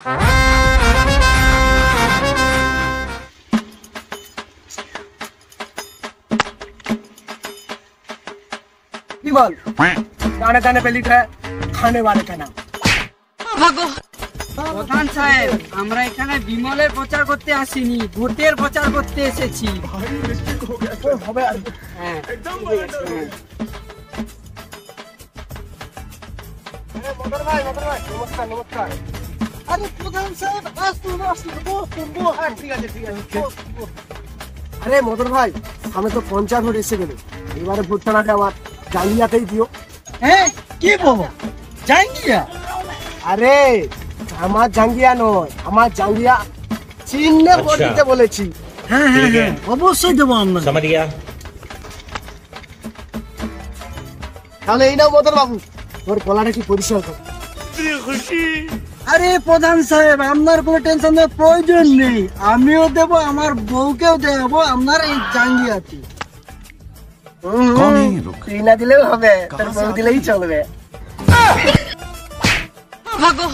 কি বল গানে গানে पे लिखा है खाने वाले का नाम। প্রধান সাহেব, আমরা এখানে বিমলের প্রচার করতে আসিনি, ভোটের প্রচার করতে এসেছি। হ্যাঁ, मदर भाई नमस्कार नमस्कार। अरे प्रधान साहब ঠিক আছে আরে মদর ভাই আমি তো 50 ভোট এসে গেল, এবারে ভোটটা না আমার জাঙ্গিয়াতেই দিও। হ্যাঁ কি বলবো জাঙ্গিয়া? আরে আমার জাঙ্গিয়া নয়, আমার জাঙ্গিয়া চিহ্নে ভোট দিতে বলেছি। হ্যাঁ হ্যাঁ হ্যাঁ অবশ্যই দেবো আমরা। समझ गया। তাহলে এই নাও মদর বাবু, তোর গলাটা কি পরিষ্কার কর। আরে প্রধান সাহেব, আপনার কোনো টেনশন নেওয়ার প্রয়োজন নেই, আমিও দেবো, আমার বউকেও দেবো আপনার এই জাঙ্গিয়াতে। তুই না দিলেও হবে, তোর বউ দিলেই চলবে। ভাগো।